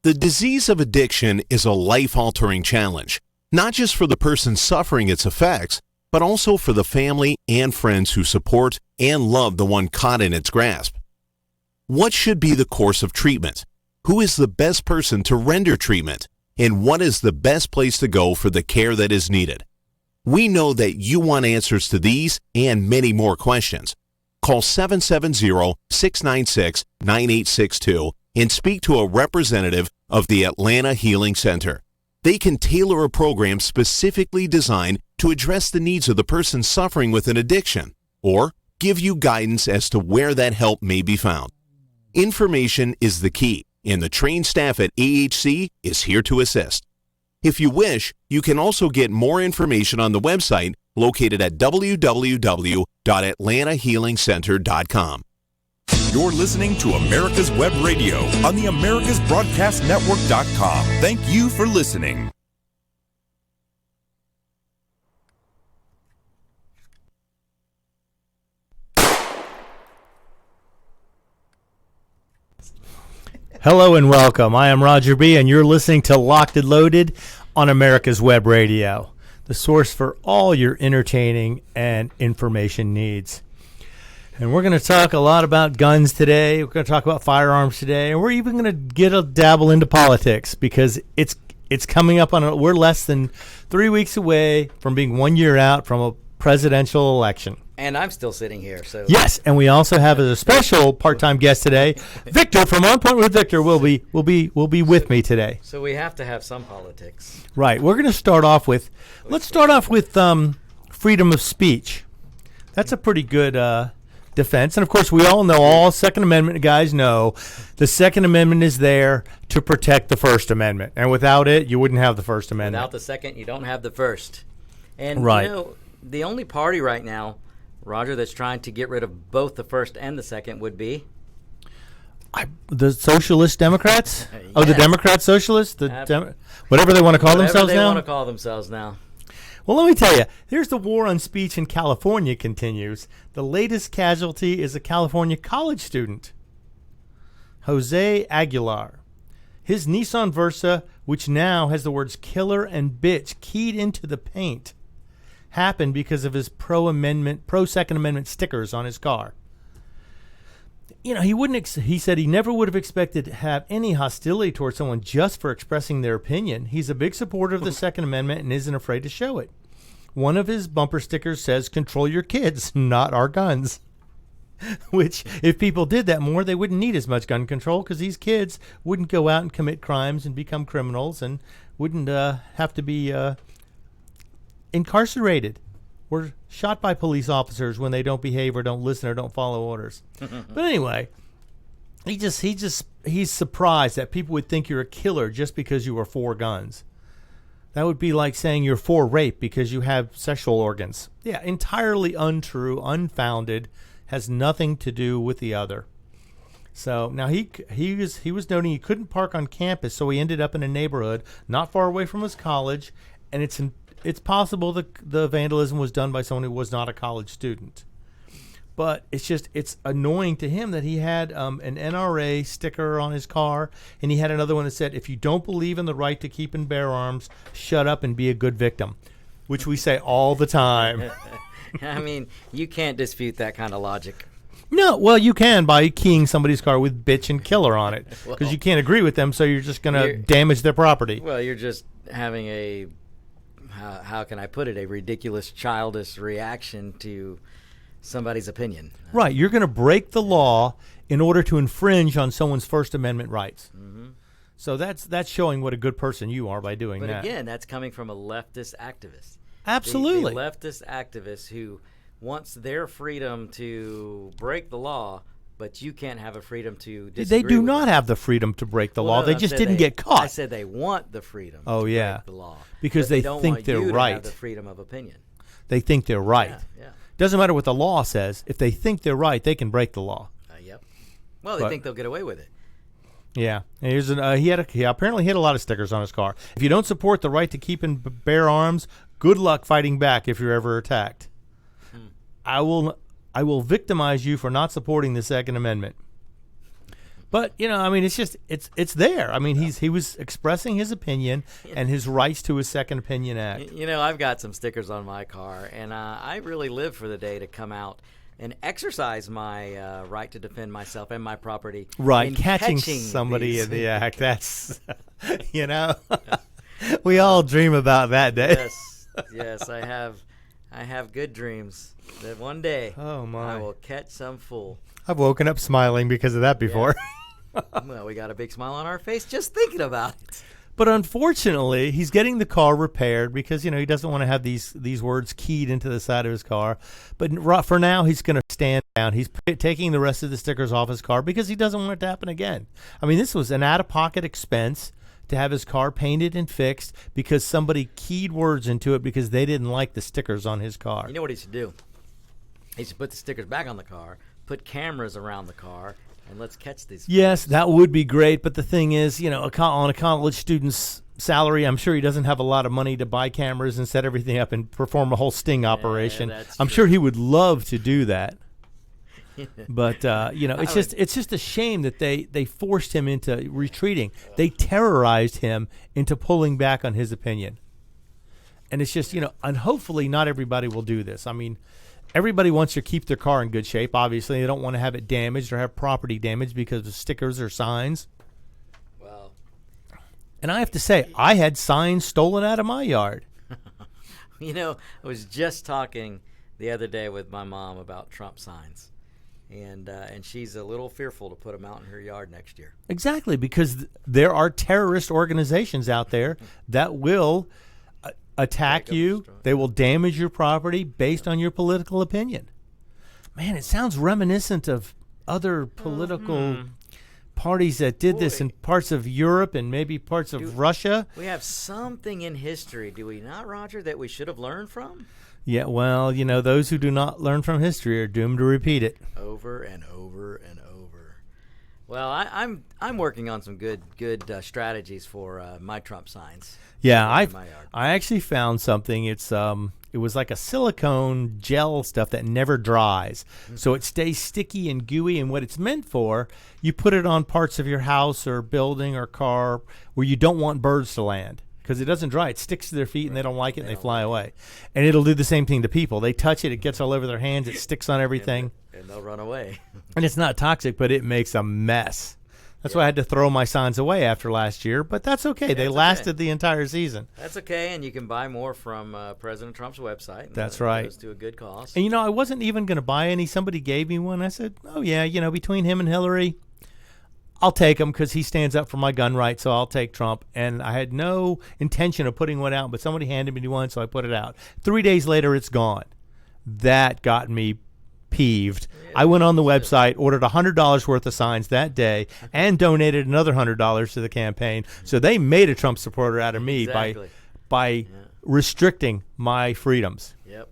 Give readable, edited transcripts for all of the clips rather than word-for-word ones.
The disease of addiction is a life-altering challenge, not just for the person suffering its effects, but also for the family and friends who support and love the one caught in its grasp. What should be the course of treatment? Who is the best person to render treatment? And what is the best place to go for the care that is needed? We know that you want answers to these and many more questions. Call 770-696-9862 and speak to a representative of the Atlanta Healing Center. They can tailor a program specifically designed to address the needs of the person suffering with an addiction, or give you guidance as to where that help may be found. Information is the key, and the trained staff at AHC is here to assist. If you wish, you can also get more information on the website located at www.atlantahealingcenter.com. You're listening to America's Web Radio on the AmericasBroadcastNetwork.com. Thank you for listening. Hello and welcome. I am Roger B., and you're listening to Locked and Loaded on America's Web Radio, the source for all your entertaining and information needs. And we're going to talk a lot about guns today. We're going to talk about firearms today, and we're even going to get a dabble into politics because it's coming up on. We're less than 3 weeks away from being 1 year out from a presidential election. And I'm still sitting here. So yes, and we also have a special part-time guest today, Victor from On Point with Victor will be with me today. So we have to have some politics, right? We're going to start off with. Let's start off with freedom of speech. That's a pretty good defense, and of course, we all know, all Second Amendment guys know, the Second Amendment is there to protect the First Amendment, and without it, you wouldn't have the First Amendment. Without the Second, you don't have the First. And right. You know, the only party right now, Roger, that's trying to get rid of both the First and the Second would be the Socialist Democrats. Yes. Oh, the Democrat Socialists, whatever they want to call themselves now. Whatever they want to call themselves now. Well, let me tell you, here's the war on speech in California continues. The latest casualty is a California college student, Jose Aguilar. His Nissan Versa, which now has the words killer and bitch keyed into the paint, happened because of his pro-Second Amendment stickers on his car. You know, he said he never would have expected to have any hostility towards someone just for expressing their opinion. He's a big supporter of the Second Amendment and isn't afraid to show it. One of his bumper stickers says, "Control your kids, not our guns." Which, if people did that more, they wouldn't need as much gun control because these kids wouldn't go out and commit crimes and become criminals and wouldn't have to be incarcerated or shot by police officers when they don't behave or don't listen or don't follow orders. But anyway, he's surprised that people would think you're a killer just because you are for guns. That would be like saying you're for rape because you have sexual organs. Yeah, entirely untrue, unfounded, has nothing to do with the other. So now he was noting he couldn't park on campus, so he ended up in a neighborhood not far away from his college, and it's possible the vandalism was done by someone who was not a college student. But it's annoying to him that he had an NRA sticker on his car, and he had another one that said, "If you don't believe in the right to keep and bear arms, shut up and be a good victim," which we say all the time. I mean, you can't dispute that kind of logic. No, well, you can by keying somebody's car with bitch and killer on it, because you can't agree with them, so you're just going to damage their property. Well, you're just having a, how can I put it, a ridiculous, childish reaction to somebody's opinion. Right, you're going to break the law in order to infringe on someone's First Amendment rights. Mm-hmm. So that's showing what a good person you are by doing that. But again, that's coming from a leftist activist. Absolutely. The leftist activist who wants their freedom to break the law, but you can't have a freedom to disagree. They do with not them. have the freedom to break the law. No, they just didn't get caught. I said they want the freedom to break the law. Because they don't think want they're you right. To have the freedom of opinion. They think they're right. Yeah. Doesn't matter what the law says. If they think they're right, they can break the law. Yep. Well, they think they'll get away with it. Yeah. Here's he apparently had a lot of stickers on his car. If you don't support the right to keep and bear arms, good luck fighting back if you're ever attacked. I will victimize you for not supporting the Second Amendment. But I mean, it's there. I mean, he was expressing his opinion and his rights to his Second Opinion Act. I've got some stickers on my car, and I really live for the day to come out and excercise my right to defend myself and my property. Right, in catching catching somebody these. in the act. That's we all dream about that day. Yes, I have good dreams that one day Oh my! I will catch some fool. I've woken up smiling because of that before. Well, we got a big smile on our face just thinking about it. But unfortunately, he's getting the car repaired because he doesn't want to have these words keyed into the side of his car. But for now, he's going to stand down. He's taking the rest of the stickers off his car because he doesn't want it to happen again. I mean, this was an out-of-pocket expense to have his car painted and fixed because somebody keyed words into it because they didn't like the stickers on his car. You know what he should do? He should put the stickers back on the car, put cameras around the car, and let's catch these. Yes, that would be great. But the thing is, on a college student's salary, I'm sure he doesn't have a lot of money to buy cameras and set everything up and perform a whole sting operation. I'm sure he would love to do that. But it's just a shame that they forced him into retreating. They terrorized him into pulling back on his opinion. And it's just, and hopefully not everybody will do this. I mean, everybody wants to keep their car in good shape. Obviously, they don't want to have it damaged or have property damage because of stickers or signs. Well, and I have to say, I had signs stolen out of my yard. I was just talking the other day with my mom about Trump signs. And she's a little fearful to put them out in her yard next year. Exactly, because there are terrorist organizations out there that will attack you. They will damage your property based on your political opinion. Man, it sounds reminiscent of other political parties that did this in parts of Europe and maybe parts of Russia. We have something in history, do we not, Roger, that we should have learned from? Yeah, well, those who do not learn from history are doomed to repeat it. Over and over and over. Well, I'm working on some good strategies for my Trump signs. Yeah, in my yard. I actually found something. It was like a silicone gel stuff that never dries, so it stays sticky and gooey. And what it's meant for, you put it on parts of your house or building or car where you don't want birds to land. Because it doesn't dry. It sticks to their feet, and they don't like it, and they fly away. And it'll do the same thing to people. They touch it. It gets all over their hands. It sticks on everything. And they'll run away. And it's not toxic, but it makes a mess. That's why I had to throw my signs away after last year. But that's okay. They lasted the entire season. That's okay, and you can buy more from President Trump's website. That's right. It goes to a good cause. And, I wasn't even going to buy any. Somebody gave me one. I said, oh, yeah, between him and Hillary, I'll take him because he stands up for my gun rights, so I'll take Trump. And I had no intention of putting one out, but somebody handed me one, so I put it out. 3 days later, it's gone. That got me peeved. Yeah, I went on the website, ordered $100 worth of signs that day, and donated another $100 to the campaign. So they made a Trump supporter out of me by restricting my freedoms. Yep.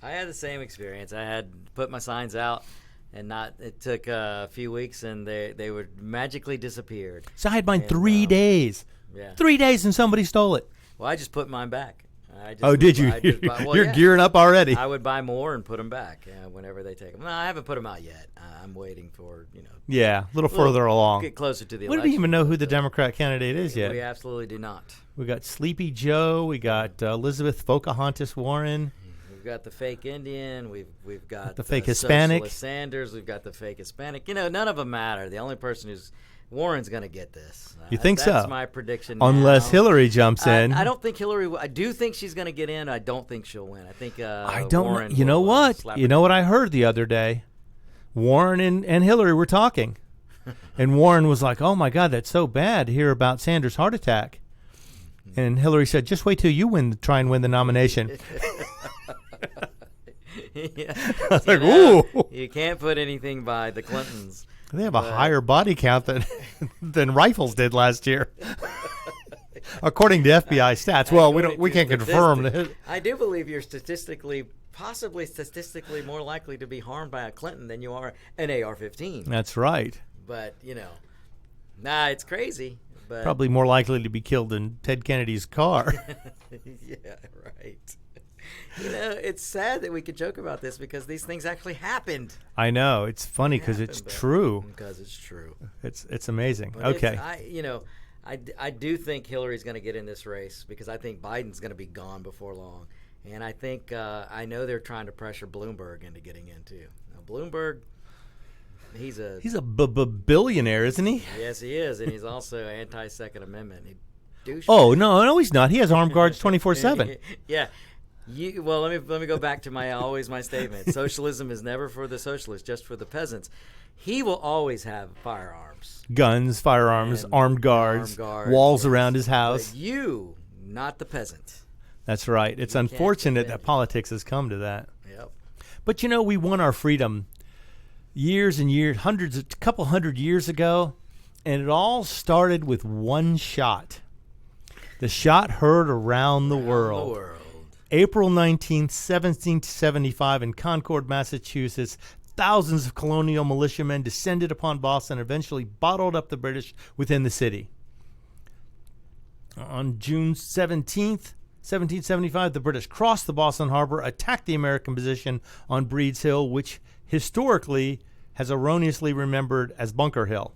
I had the same experience. I had put my signs out. And it took a few weeks, and they would magically disappeared. So I had mine 3 days. Yeah. 3 days, and somebody stole it. Well, I just put mine back. Did you? You're gearing up already. I would buy more and put them back whenever they take them. No, I haven't put them out yet. I'm waiting for, Yeah, a little further along. Get closer to the election. We election. don't even know who the Democrat candidate is yet. We absolutely do not. We got Sleepy Joe. We got Elizabeth Pocahontas Warren. We've got the fake Indian. We've got the fake Hispanic. Socialist Sanders. We've got the fake Hispanic. None of them matter. The only person who's Warren's going to get this. You think so? That's my prediction. Unless Hillary jumps in. I don't think Hillary. I do think she's going to get in. I don't think she'll win. I think. I don't. Warren You know what? You know what I heard the other day? Warren and Hillary were talking, and Warren was like, "Oh my God, that's so bad to hear about Sanders' heart attack." And Hillary said, "Just wait till you try and win the nomination." Yeah. I was like, ooh. You can't put anything by the Clintons. They have a higher body count than rifles did last year, according to FBI stats. Well, we can't confirm that. I do believe you're possibly statistically more likely to be harmed by a Clinton than you are an AR-15. That's right. But it's crazy. But probably more likely to be killed in Ted Kennedy's car. Yeah, right. It's sad that we could joke about this because these things actually happened. I know. It's funny because it's true. Because it's true. It's amazing. But okay. I do think Hillary's going to get in this race because I think Biden's going to be gone before long. And I think I know they're trying to pressure Bloomberg into getting in too. Now, Bloomberg, he's a billionaire, isn't he? Yes, he is, and he's also anti-Second Amendment. Oh no, he's not. He has armed guards 24/7. Yeah. Well, let me go back to my statement. Socialism is never for the socialists, just for the peasants. He will always have firearms, guns, firearms, armed guards, walls around his house. But you, not the peasant. That's right. It's unfortunate that politics has come to that. Yep. But we won our freedom years and years, a couple hundred years ago, and it all started with one shot. The shot heard around the world. April 19th, 1775 in Concord, Massachusetts, thousands of colonial militiamen descended upon Boston and eventually bottled up the British within the city. On June 17th, 1775, the British crossed the Boston Harbor, attacked the American position on Breed's Hill, which historically has erroneously remembered as Bunker Hill.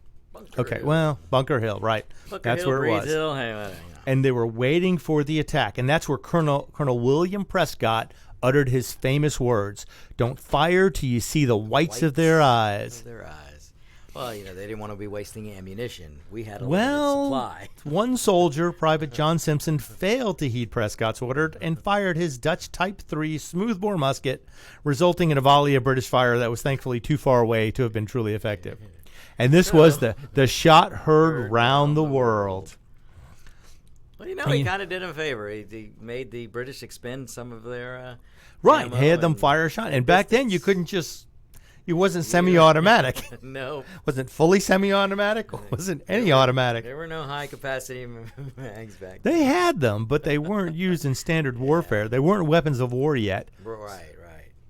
Bunker Hill, right. That's where it was. Breed's Hill, and they were waiting for the attack. And that's where Colonel William Prescott uttered his famous words, "Don't fire till you see the whites of their eyes." Well, they didn't want to be wasting ammunition. We had a limited supply. One soldier, Private John Simpson, failed to heed Prescott's order and fired his Dutch Type 3 smoothbore musket, resulting in a volley of British fire that was thankfully too far away to have been truly effective. And this was the shot heard round the world. Well, he kind of did him a favor. He made the British expend some of their right. Had them fire a shot. And back then, you couldn't just... It wasn't semi-automatic. No. Wasn't fully semi-automatic. Wasn't any automatic. There were no high-capacity mags back then. They had them, but they weren't used in standard warfare. They weren't weapons of war yet. Right.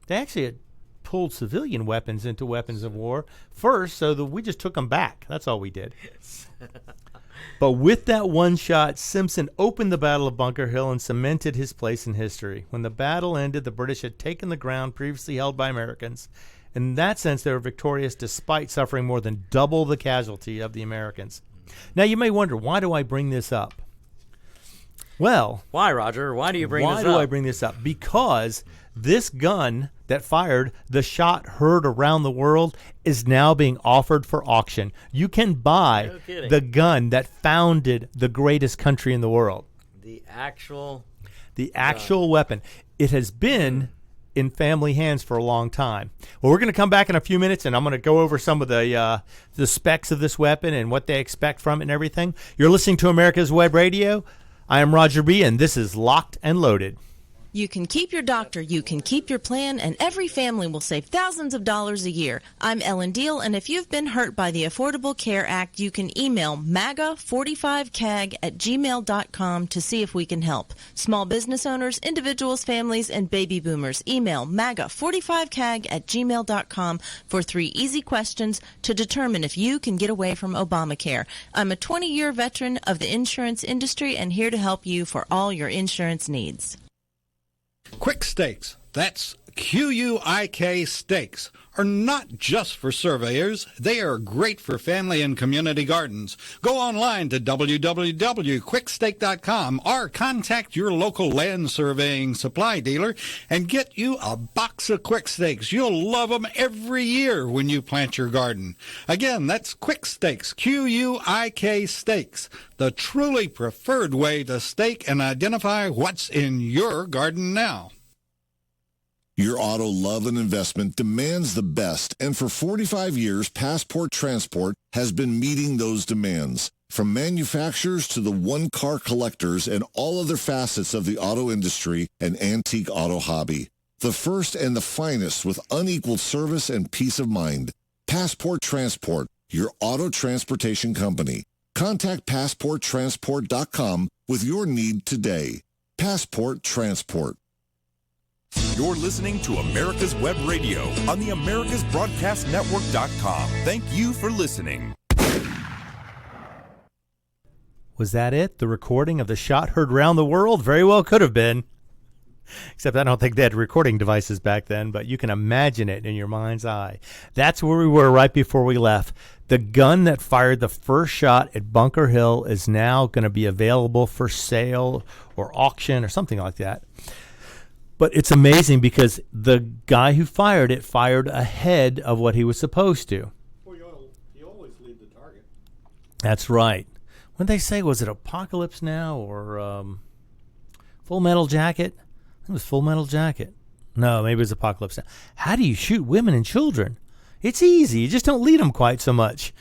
They actually had pulled civilian weapons into weapons of war first, so that we just took them back. That's all we did. But with that one shot, Simpson opened the Battle of Bunker Hill and cemented his place in history. When the battle ended, the British had taken the ground previously held by Americans. In that sense, they were victorious despite suffering more than double the casualty of the Americans. Now, you may wonder, why do I bring this up? Well... Why, Roger? Why do you bring this up? Why do I bring this up? Because this gun that fired the shot heard around the world is now being offered for auction. You can buy the gun that founded the greatest country in the world. The actual weapon. It has been... in family hands for a long time. Well, we're going to come back in a few minutes, and I'm going to go over some of the specs of this weapon and what they expect from it and everything. You're listening to America's Web Radio. I am Roger B., and this is Locked and Loaded. You can keep your doctor, you can keep your plan, and every family will save thousands of dollars a year. I'm Ellen Deal, and if you've been hurt by the Affordable Care Act, you can email MAGA45CAG@gmail.com to see if we can help. Small business owners, individuals, families, and baby boomers, email MAGA45CAG@gmail.com for 3 easy questions to determine if you can get away from Obamacare. I'm a 20-year veteran of the insurance industry and here to help you for all your insurance needs. Quick Stakes, that's Q-U-I-K Stakes, are not just for surveyors. They are great for family and community gardens. Go online to www.quickstake.com or contact your local land surveying supply dealer and get you a box of Quick Stakes. You'll love them every year when you plant your garden. Again, that's Quick Stakes, Q-U-I-K Stakes, the truly preferred way to stake and identify what's in your garden now. Your auto love and investment demands the best, and for 45 years, Passport Transport has been meeting those demands. From manufacturers to the one-car collectors and all other facets of the auto industry and antique auto hobby. The first and the finest with unequaled service and peace of mind. Passport Transport, your auto transportation company. Contact PassportTransport.com with your need today. Passport Transport. You're listening to America's Web Radio on the AmericasBroadcastNetwork.com. Thank you for listening. Was that it? The recording of the shot heard round the world? Very well could have been. Except I don't think they had recording devices back then, but you can imagine it in your mind's eye. That's where we were right before we left. The gun that fired the first shot at Bunker Hill is now going to be available for sale or auction or something like that. But it's amazing because the guy who fired it fired ahead of what he was supposed to. Well, you always lead the target. That's right. When they say, was it Apocalypse Now or Full Metal Jacket? I think it was Full Metal Jacket. No, maybe it was Apocalypse Now. How do you shoot women and children? It's easy. You just don't lead them quite so much.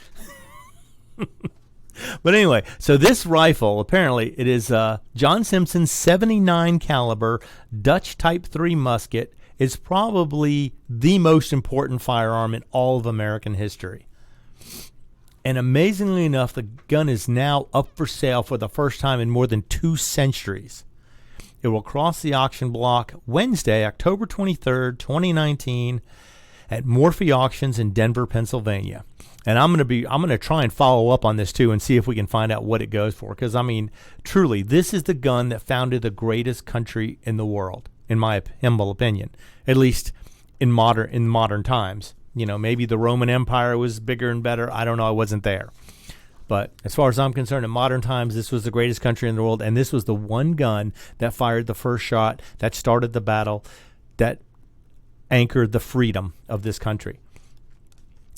But anyway, so this rifle, apparently, it is John Simpson's 79 caliber Dutch Type 3 musket. It's probably the most important firearm in all of American history. And amazingly enough, the gun is now up for sale for the first time in more than 2 centuries. It will cross the auction block Wednesday, October 23rd, 2019, at Morphy Auctions in Denver, Pennsylvania. And I'm going to try and follow up on this too and see if we can find out what it goes for. Because, I mean, truly, this is the gun that founded the greatest country in the world, in my humble opinion, at least in modern times. You know, maybe the Roman Empire was bigger and better. I don't know. I wasn't there. But as far as I'm concerned, in modern times, this was the greatest country in the world. And this was the one gun that fired the first shot, that started the battle, that anchored the freedom of this country.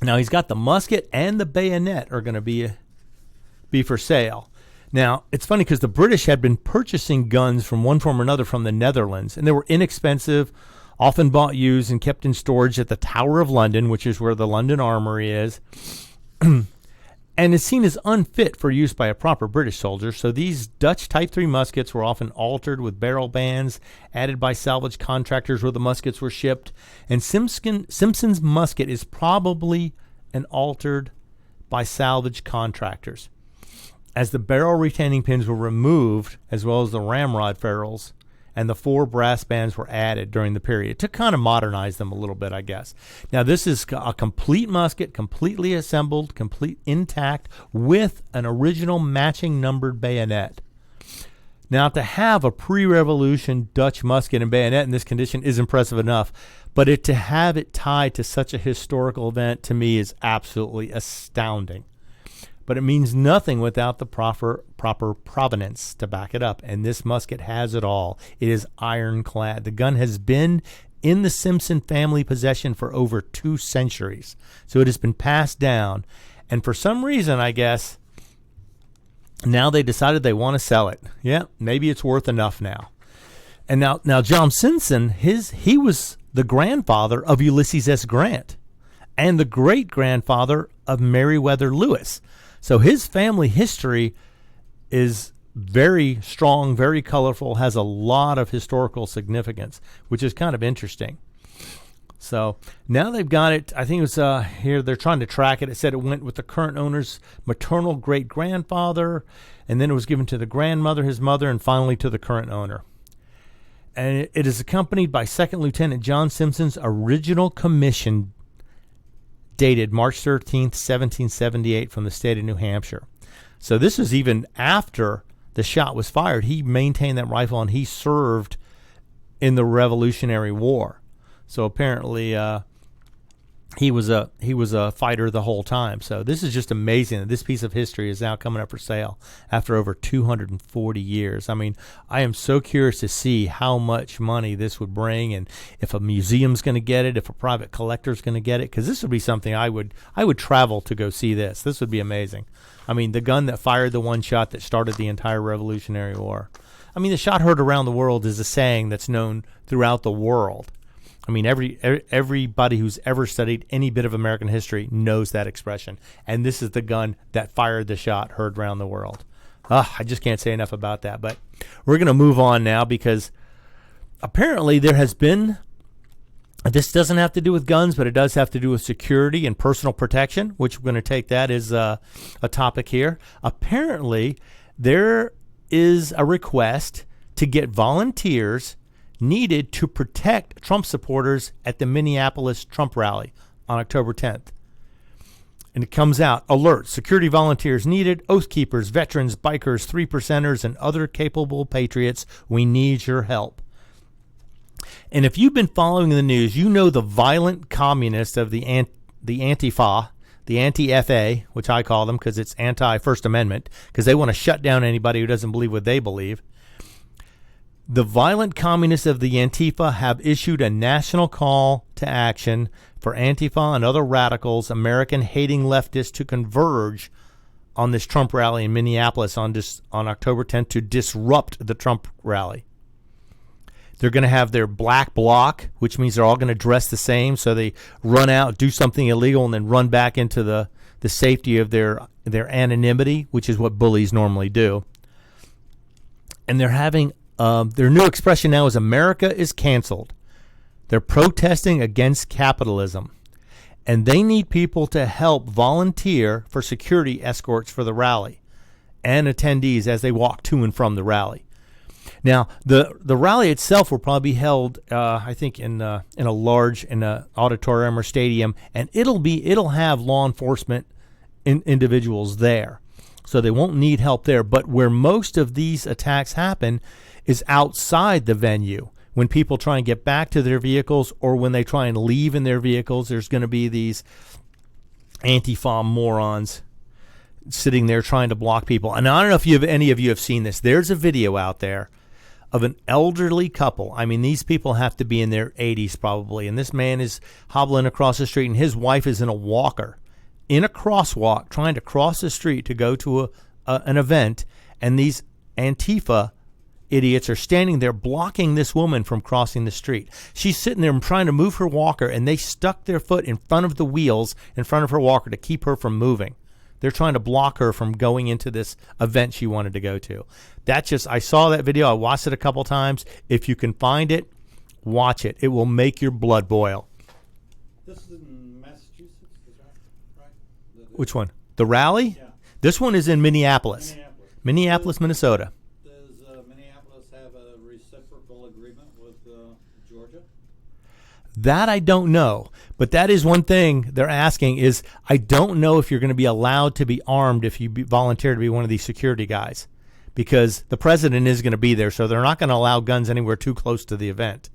Now, he's got the musket and the bayonet are going to be for sale. Now, it's funny because the British had been purchasing guns from one form or another from the Netherlands, and they were inexpensive, often bought used and kept in storage at the Tower of London, which is where the London Armory is, and is seen as unfit for use by a proper British soldier. So these Dutch Type 3 muskets were often altered with barrel bands added by salvage contractors where the muskets were shipped. And Simpson's musket is probably an altered by salvage contractors, as the barrel retaining pins were removed, as well as the ramrod ferrules, and the 4 brass bands were added during the period to kind of modernize them a little bit, I guess. Now, this is a complete musket, completely assembled, complete intact, with an original matching numbered bayonet. Now, to have a pre-revolution Dutch musket and bayonet in this condition is impressive enough, but to have it tied to such a historical event, to me, is absolutely astounding. But it means nothing without the proper provenance to back it up. And this musket has it all. It is ironclad. The gun has been in the Simpson family possession for over 2 centuries. So it has been passed down. And for some reason, I guess, now they decided they want to sell it. Yeah, maybe it's worth enough now. And now John Simpson, he was the grandfather of Ulysses S. Grant and the great-grandfather of Meriwether Lewis. So his family history is very strong, very colorful, has a lot of historical significance, which is kind of interesting. So now they've got it. I think it was here. They're trying to track it. It said it went with the current owner's maternal great-grandfather, and then it was given to the grandmother, his mother, and finally to the current owner. And it is accompanied by Second Lieutenant John Simpson's original commission, dated March 13th, 1778, from the state of New Hampshire. So this was even after the shot was fired. He maintained that rifle, and he served in the Revolutionary War. So apparently he was a fighter the whole time. So this is just amazing that this piece of history is now coming up for sale after over 240 years. I mean, I am so curious to see how much money this would bring, and if a museum's going to get it, if a private collector's going to get it, because this would be something I would travel to go see this. This would be amazing. I mean, the gun that fired the one shot that started the entire Revolutionary War. I mean, the shot heard around the world is a saying that's known throughout the world. I mean, everybody who's ever studied any bit of American history knows that expression. And this is the gun that fired the shot heard around the world. I just can't say enough about that. But we're going to move on now, because apparently there has been, this doesn't have to do with guns, but it does have to do with security and personal protection, which we're going to take that as a topic here. Apparently, there is a request to get volunteers needed to protect Trump supporters at the Minneapolis Trump Rally on October 10th. And it comes out, alert, security volunteers needed, oath keepers, veterans, bikers, 3%ers, and other capable patriots. We need your help. And if you've been following the news, you know the violent communists of the Antifa, the anti-FA, which I call them because it's anti-First Amendment, because they want to shut down anybody who doesn't believe what they believe. The violent communists of the Antifa have issued a national call to action for Antifa and other radicals, American-hating leftists, to converge on this Trump rally in Minneapolis on October 10th to disrupt the Trump rally. They're going to have their black bloc, which means they're all going to dress the same, so they run out, do something illegal, and then run back into the safety of their anonymity, which is what bullies normally do. And they're having their new expression now is America is canceled. They're protesting against capitalism. And they need people to help volunteer for security escorts for the rally and attendees as they walk to and from the rally. Now, the rally itself will probably be held, I think, in a large auditorium or stadium, and it'll have law enforcement individuals there, so they won't need help there. But where most of these attacks happen is outside the venue. When people try and get back to their vehicles or when they try and leave in their vehicles, there's going to be these Antifa morons sitting there trying to block people. And I don't know if any of you have seen this. There's a video out there of an elderly couple. I mean, these people have to be in their 80s probably. And this man is hobbling across the street, and his wife is in a walker in a crosswalk trying to cross the street to go to an event. And these Antifa idiots are standing there blocking this woman from crossing the street. She's sitting there trying to move her walker, and they stuck their foot in front of the wheels in front of her walker to keep her from moving. They're trying to block her from going into this event she wanted to go to. I saw that video. I watched it a couple times. If you can find it, watch it. It will make your blood boil. This is in Massachusetts, is that right? Which one? The rally? Yeah. This one is in Minneapolis. Minneapolis, Minnesota. Have a reciprocal agreement with Georgia? That I don't know, but that is one thing they're asking is I don't know if you're going to be allowed to be armed if you volunteer to be one of these security guys, because the president is going to be there, so they're not going to allow guns anywhere too close to the event.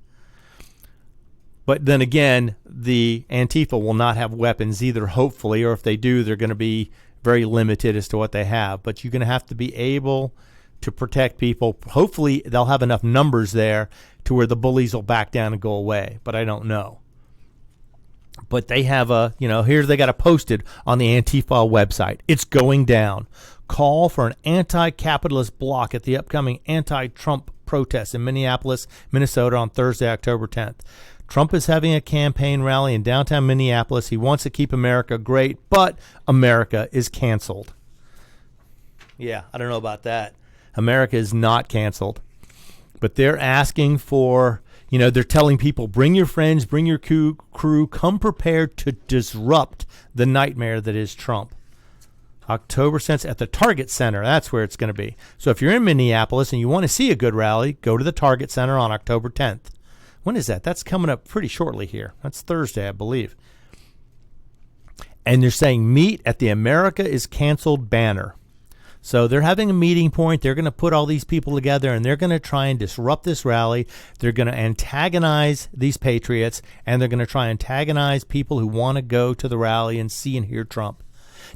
But then again, the Antifa will not have weapons either, hopefully, or if they do, they're going to be very limited as to what they have. But you're going to have to be able to protect people. Hopefully they'll have enough numbers there to where the bullies will back down and go away, but I don't know. But they have here they got it posted on the Antifa website. It's going down. Call for an anti-capitalist block at the upcoming anti-Trump protests in Minneapolis, Minnesota on Thursday, October 10th. Trump is having a campaign rally in downtown Minneapolis. He wants to keep America great, but America is canceled. Yeah, I don't know about that. America is not canceled, but they're asking for, they're telling people, bring your friends, bring your crew, come prepared to disrupt the nightmare that is Trump. October 10th at the Target Center. That's where it's going to be. So if you're in Minneapolis and you want to see a good rally, go to the Target Center on October 10th. When is that? That's coming up pretty shortly here. That's Thursday, I believe. And they're saying meet at the America is Canceled banner. So they're having a meeting point. They're going to put all these people together, and they're going to try and disrupt this rally. They're going to antagonize these patriots, and they're going to try and antagonize people who want to go to the rally and see and hear Trump.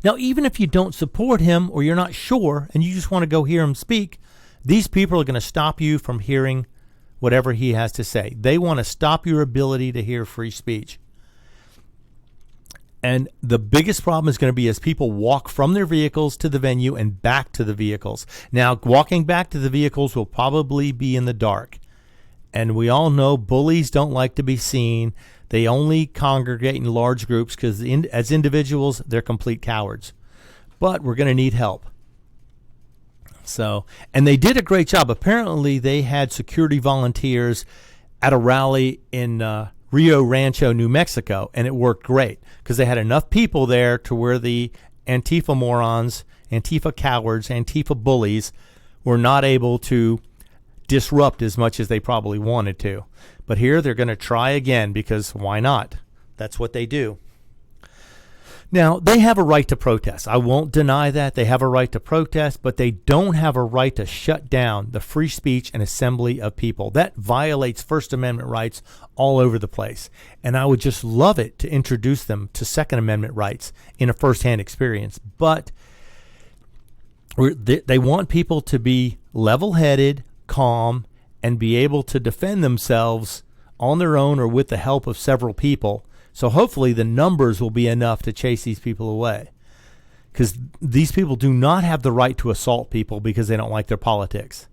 Now, even if you don't support him or you're not sure and you just want to go hear him speak, these people are going to stop you from hearing whatever he has to say. They want to stop your ability to hear free speech. And the biggest problem is going to be as people walk from their vehicles to the venue and back to the vehicles. Now, walking back to the vehicles will probably be in the dark. And we all know bullies don't like to be seen. They only congregate in large groups because as individuals, they're complete cowards. But we're going to need help. So, and they did a great job. Apparently, they had security volunteers at a rally in Rio Rancho, New Mexico, and it worked great because they had enough people there to where the Antifa morons, Antifa cowards, Antifa bullies were not able to disrupt as much as they probably wanted to. But here they're going to try again because why not? That's what they do. Now, they have a right to protest. I won't deny that. They have a right to protest, but they don't have a right to shut down the free speech and assembly of people. That violates First Amendment rights all over the place. And I would just love it to introduce them to Second Amendment rights in a firsthand experience. But they want people to be level-headed, calm, and be able to defend themselves on their own or with the help of several people. So hopefully the numbers will be enough to chase these people away, because these people do not have the right to assault people because they don't like their politics.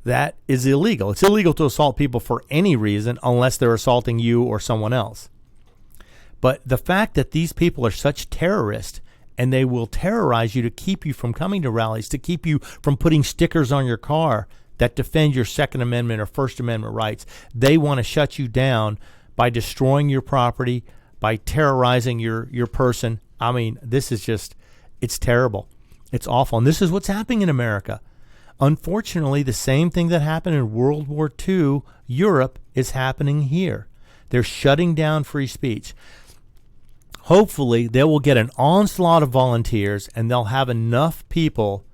That is illegal. It's illegal to assault people for any reason unless they're assaulting you or someone else. But the fact that these people are such terrorists and they will terrorize you to keep you from coming to rallies, to keep you from putting stickers on your car that defend your Second Amendment or First Amendment rights, they want to shut you down by destroying your property, by terrorizing your person. I mean, this is just, it's terrible. It's awful. And this is what's happening in America. Unfortunately, the same thing that happened in World War II, Europe, is happening here. They're shutting down free speech. Hopefully, they will get an onslaught of volunteers, and they'll have enough people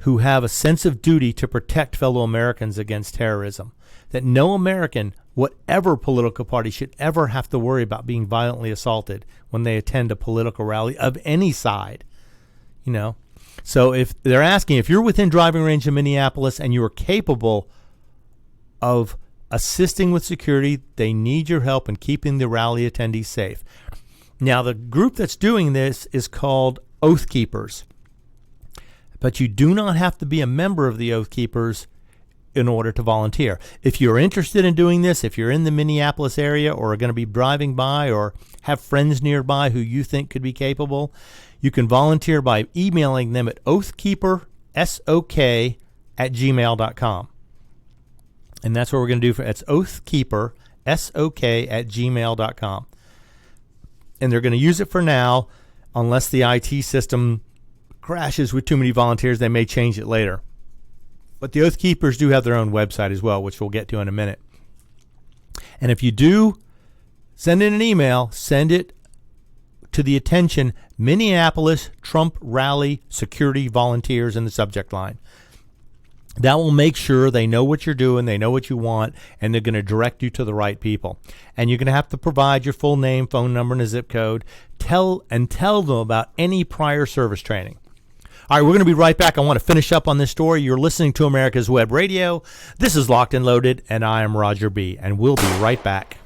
who have a sense of duty to protect fellow Americans against terrorism, that no American, whatever political party, should ever have to worry about being violently assaulted when they attend a political rally of any side. You know, so if they're asking, if you're within driving range of Minneapolis and you are capable of assisting with security, they need your help in keeping the rally attendees safe. Now, the group that's doing this is called Oath Keepers, but you do not have to be a member of the Oath Keepers in order to volunteer. If you're interested in doing this, if you're in the Minneapolis area or are going to be driving by or have friends nearby who you think could be capable, you can volunteer by emailing them at oathkeepersok@gmail.com. And that's what we're going to do. It's oathkeepersok@gmail.com. And they're going to use it for now, unless the IT system crashes with too many volunteers. They may change it later. But the Oath Keepers do have their own website as well, which we'll get to in a minute. And if you do send in an email, send it to the attention Minneapolis Trump Rally Security Volunteers in the subject line. That will make sure they know what you're doing, they know what you want, and they're going to direct you to the right people. And you're going to have to provide your full name, phone number, and a zip code. Tell them about any prior service training. All right, we're going to be right back. I want to finish up on this story. You're listening to America's Web Radio. This is Locked and Loaded, and I am Roger B., and we'll be right back.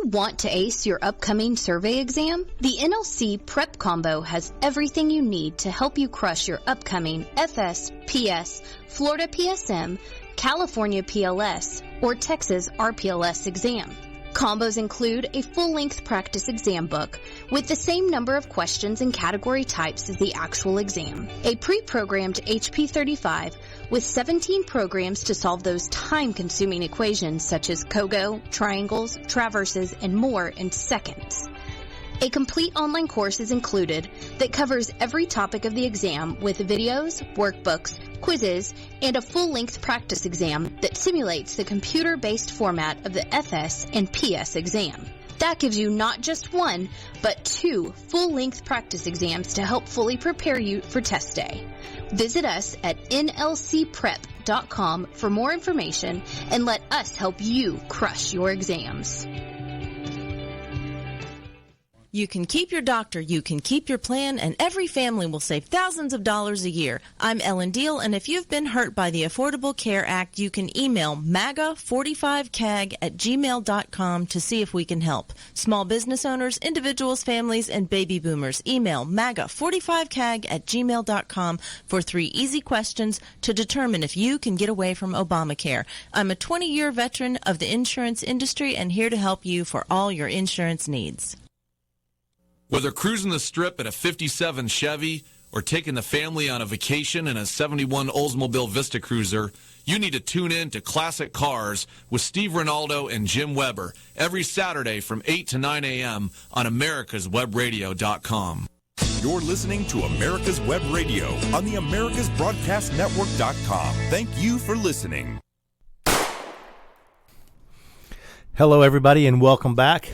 Want to ace your upcoming survey exam? The NLC Prep Combo has everything you need to help you crush your upcoming FS, PS, Florida PSM, California PLS, or Texas RPLS exam. Combos include a full-length practice exam book with the same number of questions and category types as the actual exam, a pre-programmed HP35 with 17 programs to solve those time-consuming equations such as COGO, triangles, traverses, and more in seconds. A complete online course is included that covers every topic of the exam with videos, workbooks, quizzes, and a full-length practice exam that simulates the computer-based format of the FS and PS exam. That gives you not just one, but two full-length practice exams to help fully prepare you for test day. Visit us at nlcprep.com for more information and let us help you crush your exams. You can keep your doctor, you can keep your plan, and every family will save thousands of dollars a year. I'm Ellen Deal, and if you've been hurt by the Affordable Care Act, you can email MAGA45CAG@gmail.com to see if we can help. Small business owners, individuals, families, and baby boomers, email MAGA45CAG@gmail.com for 3 easy questions to determine if you can get away from Obamacare. I'm a 20-year veteran of the insurance industry and here to help you for all your insurance needs. Whether cruising the Strip in a 57 Chevy or taking the family on a vacation in a 71 Oldsmobile Vista Cruiser, you need to tune in to Classic Cars with Steve Ronaldo and Jim Weber every Saturday from 8 to 9 a.m. on americaswebradio.com. You're listening to America's Web Radio on the AmericasBroadcastNetwork.com. Thank you for listening. Hello, everybody, and welcome back.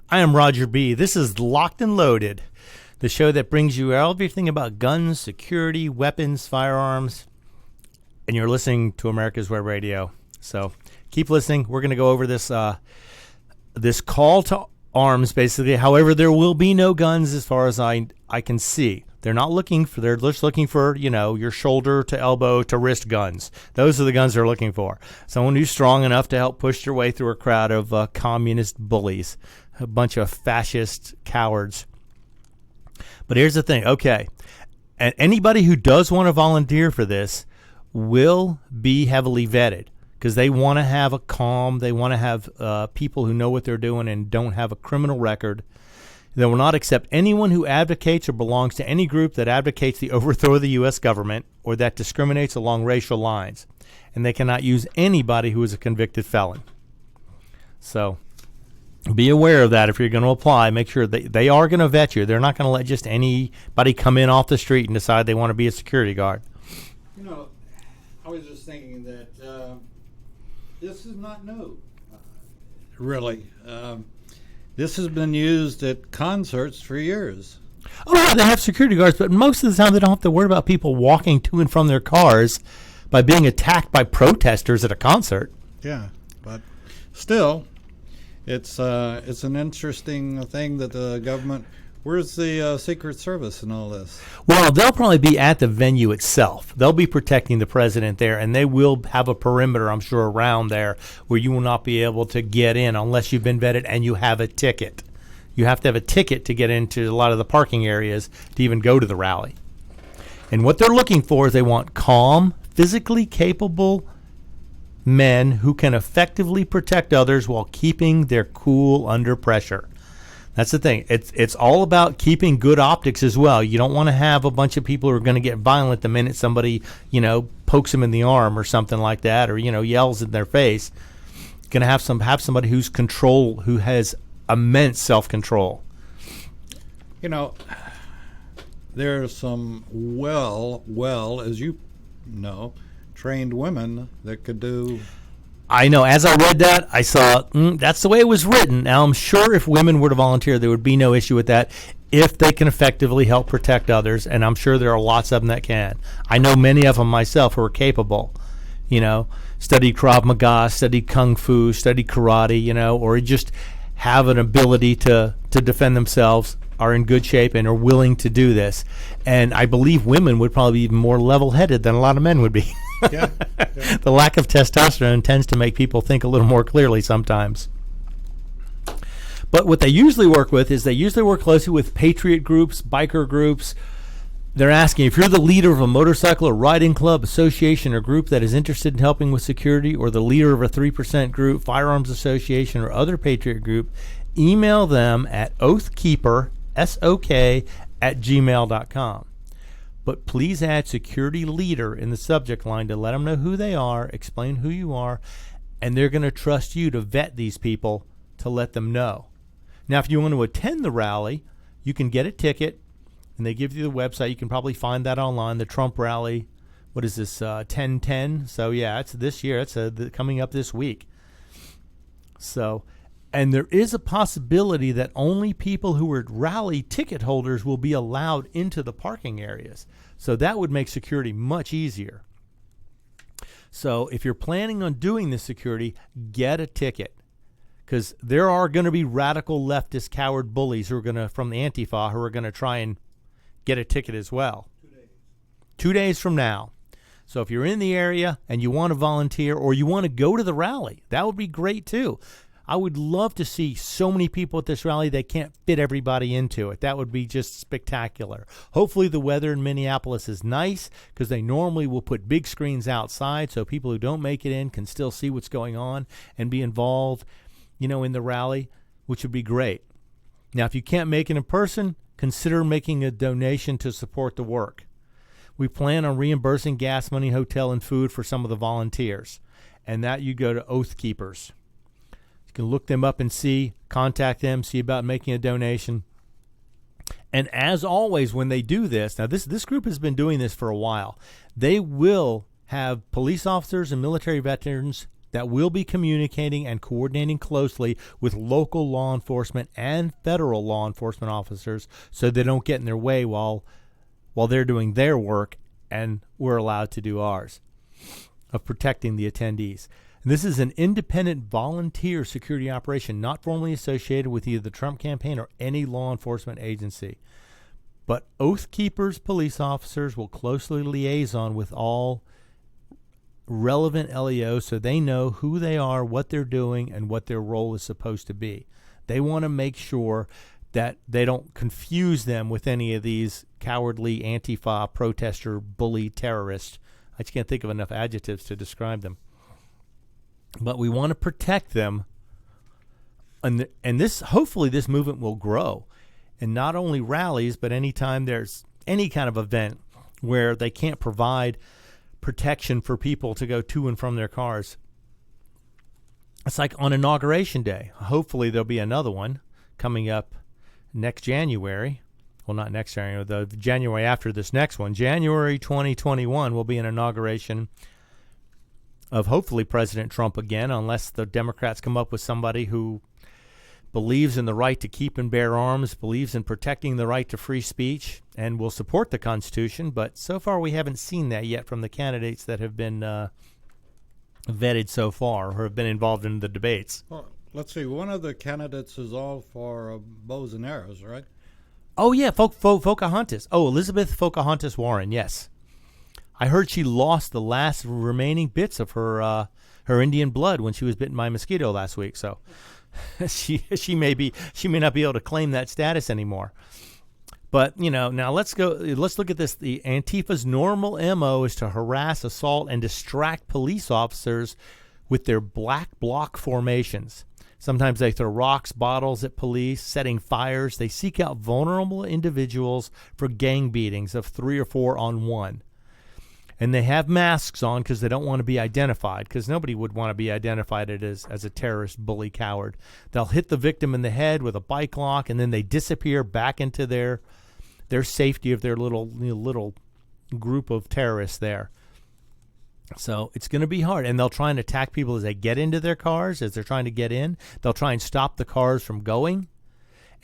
I am Roger B. This is Locked and Loaded, the show that brings you everything about guns, security, weapons, firearms, and you're listening to America's Web Radio. So keep listening. We're going to go over this this call to arms, basically. However, there will be no guns as far as I can see. They're just looking for, your shoulder to elbow to wrist guns. Those are the guns they're looking for. Someone who's strong enough to help push their way through a crowd of communist bullies, a bunch of fascist cowards. But here's the thing. Okay. And anybody who does want to volunteer for this will be heavily vetted because they want to have they want to have people who know what they're doing and don't have a criminal record. They will not accept anyone who advocates or belongs to any group that advocates the overthrow of the U.S. government or that discriminates along racial lines. And they cannot use anybody who is a convicted felon. So be aware of that if you're going to apply. Make sure they are going to vet you. They're not going to let just anybody come in off the street and decide they want to be a security guard. I was just thinking that this is not new, really. This has been used at concerts for years. Oh, yeah, they have security guards, but most of the time they don't have to worry about people walking to and from their cars by being attacked by protesters at a concert. Yeah, but still, it's an interesting thing that the government. Where's the Secret Service and all this? Well, they'll probably be at the venue itself. They'll be protecting the president there, and they will have a perimeter, I'm sure, around there where you will not be able to get in unless you've been vetted and you have a ticket. You have to have a ticket to get into a lot of the parking areas to even go to the rally. And what they're looking for is they want calm, physically capable men who can effectively protect others while keeping their cool under pressure. That's the thing. It's all about keeping good optics as well. You don't want to have a bunch of people who are going to get violent the minute somebody, pokes them in the arm or something like that, or yells in their face. Going to have somebody who has immense self-control. There's some as you know, trained women that could do. I know. As I read that, I saw that's the way it was written. Now, I'm sure if women were to volunteer, there would be no issue with that if they can effectively help protect others, and I'm sure there are lots of them that can. I know many of them myself who are capable, studied Krav Maga, studied Kung Fu, studied karate, or just have an ability to defend themselves, are in good shape, and are willing to do this. And I believe women would probably be even more level-headed than a lot of men would be. Yeah. The lack of testosterone tends to make people think a little more clearly sometimes. But what they usually work with is they usually work closely with patriot groups, biker groups. They're asking if you're the leader of a motorcycle or riding club, association, or group that is interested in helping with security, or the leader of a 3% group, firearms association, or other patriot group, email them at oathkeeper, sok@gmail.com. But please add security leader in the subject line to let them know who they are, explain who you are, and they're going to trust you to vet these people to let them know. Now, if you want to attend the rally, you can get a ticket, and they give you the website. You can probably find that online, the Trump Rally. What is this, 10/10? So, yeah, it's this year. It's coming up this week. So, and there is a possibility that only people who are rally ticket holders will be allowed into the parking areas. So that would make security much easier. So if you're planning on doing this security, get a ticket. Because there are going to be radical leftist coward bullies who are going to, from the Antifa, who are going to try and get a ticket as well. 2 days from now. So if you're in the area and you want to volunteer or you want to go to the rally, that would be great too. I would love to see so many people at this rally they can't fit everybody into it. That would be just spectacular. Hopefully the weather in Minneapolis is nice because they normally will put big screens outside so people who don't make it in can still see what's going on and be involved, in the rally, which would be great. Now, if you can't make it in person, consider making a donation to support the work. We plan on reimbursing gas money, hotel, and food for some of the volunteers, and that you go to Oath Keepers. You can look them up and contact them, see about making a donation. And as always, when they do this, now this group has been doing this for a while, they will have police officers and military veterans that will be communicating and coordinating closely with local law enforcement and federal law enforcement officers so they don't get in their way while they're doing their work and we're allowed to do ours of protecting the attendees. And this is an independent volunteer security operation not formally associated with either the Trump campaign or any law enforcement agency. But Oath Keepers police officers will closely liaison with all relevant LEOs so they know who they are, what they're doing, and what their role is supposed to be. They want to make sure that they don't confuse them with any of these cowardly Antifa protester, bully terrorists. I just can't think of enough adjectives to describe them. But we want to protect them, and this hopefully this movement will grow. And not only rallies, but anytime there's any kind of event where they can't provide protection for people to go to and from their cars. It's like on Inauguration Day. Hopefully there'll be another one coming up next January. Well, not next January, the January after this next one. January 2021 will be an inauguration of hopefully President Trump again, unless the Democrats come up with somebody who believes in the right to keep and bear arms, believes in protecting the right to free speech, and will support the Constitution. But so far we haven't seen that yet from the candidates that have been vetted so far or have been involved in the debates. Well, let's see. One of the candidates is all for bows and arrows, right? Oh, yeah, Pocahontas. Oh, Elizabeth Pocahontas Warren, yes. I heard she lost the last remaining bits of her Indian blood when she was bitten by a mosquito last week, so she may not be able to claim that status anymore. But, now let's look at this. The Antifa's normal MO is to harass, assault, and distract police officers with their black bloc formations. Sometimes they throw rocks, bottles at police, setting fires. They seek out vulnerable individuals for gang beatings of 3 or 4 on one. And they have masks on because they don't want to be identified, because nobody would want to be identified as a terrorist, bully, coward. They'll hit the victim in the head with a bike lock, and then they disappear back into their safety of their little group of terrorists there. So it's going to be hard. And they'll try and attack people as they get into their cars, as they're trying to get in. They'll try and stop the cars from going.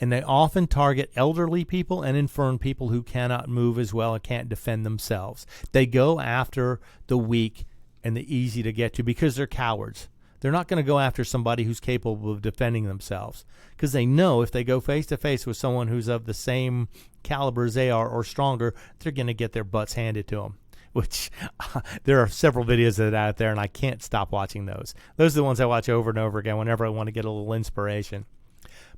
And they often target elderly people and infirm people who cannot move as well and can't defend themselves. They go after the weak and the easy to get to because they're cowards. They're not going to go after somebody who's capable of defending themselves, because they know if they go face-to-face with someone who's of the same caliber as they are or stronger, they're going to get their butts handed to them. Which there are several videos of that out there, and I can't stop watching those. Those are the ones I watch over and over again whenever I want to get a little inspiration.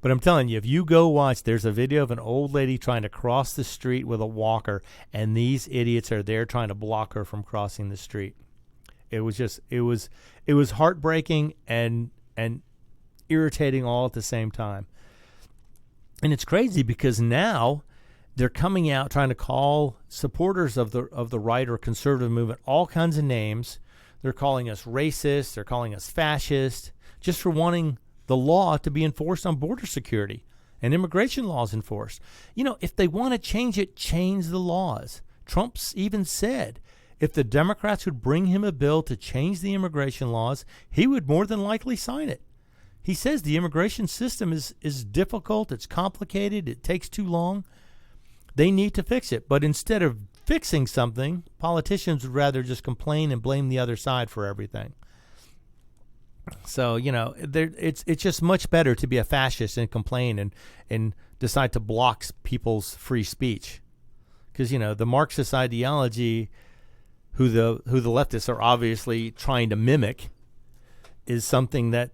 But I'm telling you, if you go watch, there's a video of an old lady trying to cross the street with a walker, and these idiots are there trying to block her from crossing the street. It was heartbreaking and irritating all at the same time. And it's crazy because now they're coming out trying to call supporters of the right or conservative movement all kinds of names. They're calling us racist. They're calling us fascist, just for wanting the law to be enforced on border security and immigration laws enforced. If they want to change it, change the laws. Trump's even said if the Democrats would bring him a bill to change the immigration laws, he would more than likely sign it. He says the immigration system is difficult, it's complicated, it takes too long. They need to fix it. But instead of fixing something, politicians would rather just complain and blame the other side for everything. So, it's just much better to be a fascist and complain and decide to block people's free speech. Because, the Marxist ideology, who the leftists are obviously trying to mimic, is something that,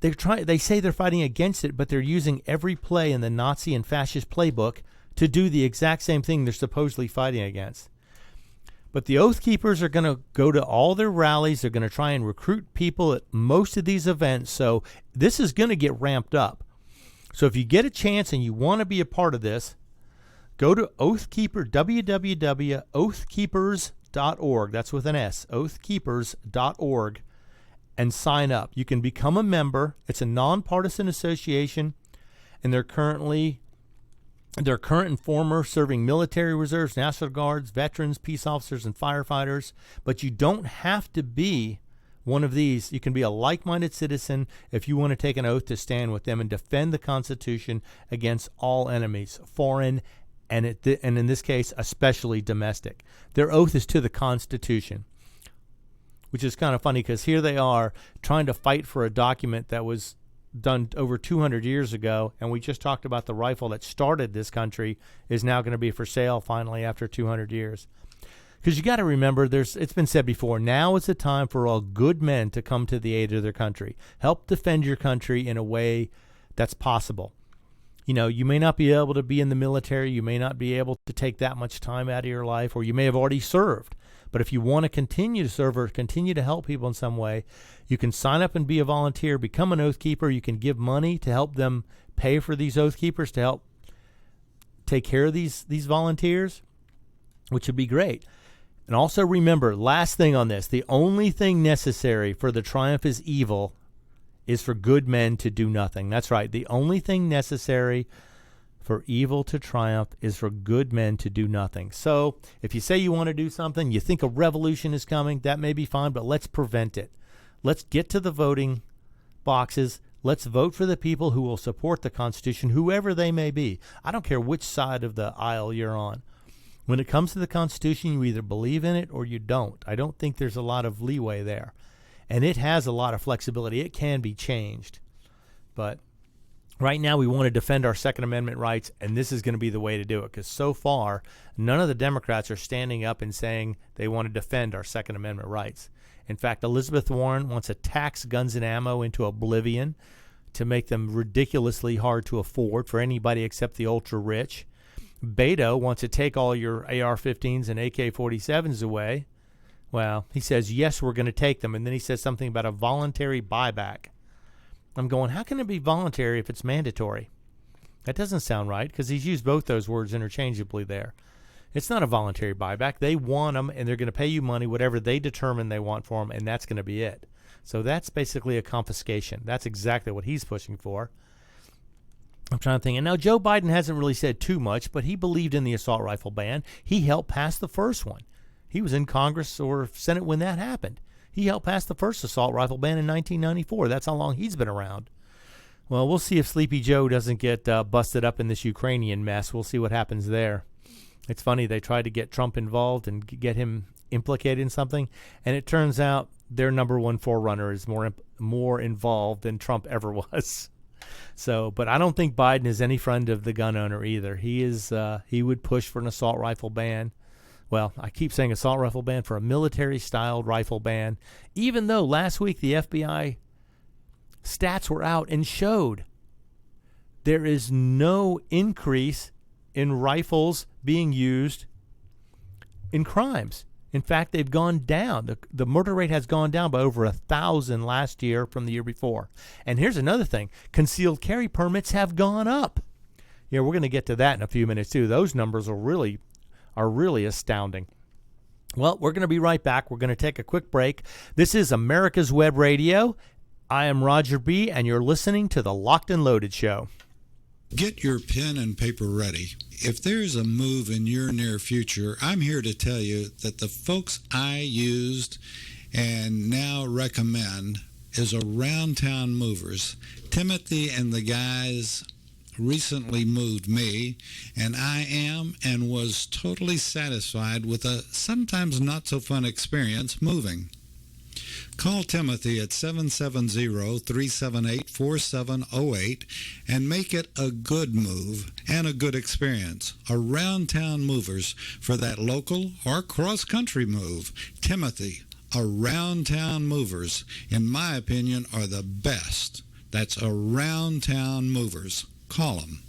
they say they're fighting against it, but they're using every play in the Nazi and fascist playbook to do the exact same thing they're supposedly fighting against. But the Oath Keepers are going to go to all their rallies. They're going to try and recruit people at most of these events. So this is going to get ramped up. So if you get a chance and you want to be a part of this, go to Oathkeeper, www.oathkeepers.org. That's with an S, oathkeepers.org, and sign up. You can become a member. It's a nonpartisan association, and they're current and former serving military reserves, National Guards, veterans, peace officers, and firefighters. But you don't have to be one of these. You can be a like-minded citizen if you want to take an oath to stand with them and defend the Constitution against all enemies, foreign and in this case, especially domestic. Their oath is to the Constitution, which is kind of funny because here they are trying to fight for a document that was done over 200 years ago, and we just talked about the rifle that started this country is now going to be for sale finally after 200 years. Because you got to remember, it's been said before, now is the time for all good men to come to the aid of their country. Help defend your country in a way that's possible. You know, you may not be able to be in the military, you may not be able to take that much time out of your life, or you may have already served. But if you want to continue to serve or continue to help people in some way, you can sign up and be a volunteer, become an oath keeper. You can give money to help them pay for these oath keepers to help take care of these volunteers, which would be great. And also remember, last thing on this, the only thing necessary for the triumph is evil is for good men to do nothing. That's right. The only thing necessary for evil to triumph is for good men to do nothing. So if you say you want to do something, you think a revolution is coming, that may be fine, but let's prevent it. Let's get to the voting boxes. Let's vote for the people who will support the Constitution, whoever they may be. I don't care which side of the aisle you're on. When it comes to the Constitution, you either believe in it or you don't. I don't think there's a lot of leeway there. And it has a lot of flexibility. It can be changed. But right now we want to defend our Second Amendment rights, and this is going to be the way to do it. Because so far, none of the Democrats are standing up and saying they want to defend our Second Amendment rights. In fact, Elizabeth Warren wants to tax guns and ammo into oblivion to make them ridiculously hard to afford for anybody except the ultra-rich. Beto wants to take all your AR-15s and AK-47s away. Well, he says, yes, we're going to take them. And then he says something about a voluntary buyback. I'm going, how can it be voluntary if it's mandatory? That doesn't sound right because he's used both those words interchangeably there. It's not a voluntary buyback. They want them, and they're going to pay you money, whatever they determine they want for them, and that's going to be it. So that's basically a confiscation. That's exactly what he's pushing for. I'm trying to think. And now Joe Biden hasn't really said too much, but he believed in the assault rifle ban. He helped pass the first one. He was in Congress or Senate when that happened. He helped pass the first assault rifle ban in 1994. That's how long he's been around. Well, we'll see if Sleepy Joe doesn't get busted up in this Ukrainian mess. We'll see what happens there. It's funny, they tried to get Trump involved and get him implicated in something, and it turns out their number one forerunner is more involved than Trump ever was. So, but I don't think Biden is any friend of the gun owner either. He would push for an assault rifle ban. Well, I keep saying assault rifle ban, for a military-styled rifle ban, even though last week the FBI stats were out and showed there is no increase in rifles being used in crimes. In fact, they've gone down. The murder rate has gone down by over 1,000 last year from the year before. And here's another thing. Concealed carry permits have gone up. Yeah, we're going to get to that in a few minutes, too. Those numbers are really astounding. Well, we're going to be right back. We're going to take a quick break. This is America's Web Radio. I am Roger B., and you're listening to the Locked and Loaded Show. Get your pen and paper ready. If there's a move in your near future, I'm here to tell you that the folks I used and now recommend is Around Town Movers. Timothy and the guys recently moved me, and I am and was totally satisfied with a sometimes not so fun experience moving. Call Timothy at 770-378-4708 and make it a good move and a good experience. Around Town Movers for that local or cross-country move. Timothy, Around Town Movers, in my opinion, are the best. That's Around Town Movers. Call them.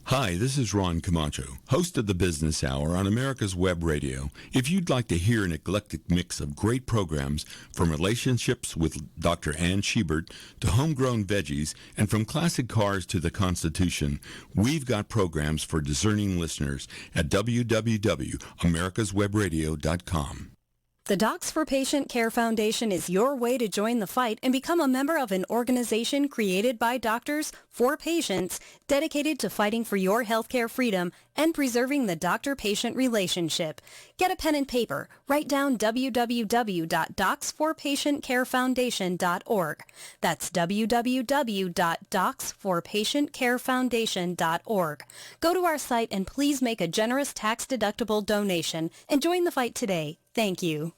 Hi, this is Ron Camacho, host of the Business Hour on America's Web Radio. If you'd like to hear an eclectic mix of great programs, from relationships with Dr. Ann Schubert to homegrown veggies, and from classic cars to the Constitution, we've got programs for discerning listeners at www.americaswebradio.com. The Docs for Patient Care Foundation is your way to join the fight and become a member of an organization created by doctors for patients dedicated to fighting for your healthcare freedom and preserving the doctor-patient relationship. Get a pen and paper. Write down www.docsforpatientcarefoundation.org. That's www.docsforpatientcarefoundation.org. Go to our site and please make a generous tax-deductible donation and join the fight today. Thank you.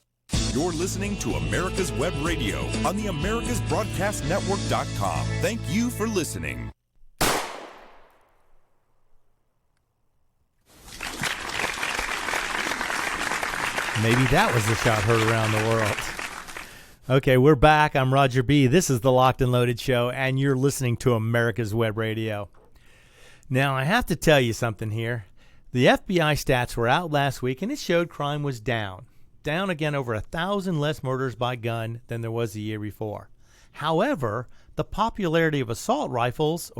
You're listening to America's Web Radio on the AmericasBroadcastNetwork.com. Thank you for listening. Maybe that was the shot heard around the world. Okay, we're back. I'm Roger B. This is the Locked and Loaded Show, and you're listening to America's Web Radio. Now, I have to tell you something here. The FBI stats were out last week, and it showed crime was down. Down again, over 1,000 less murders by gun than there was the year before. However, the popularity of assault rifles,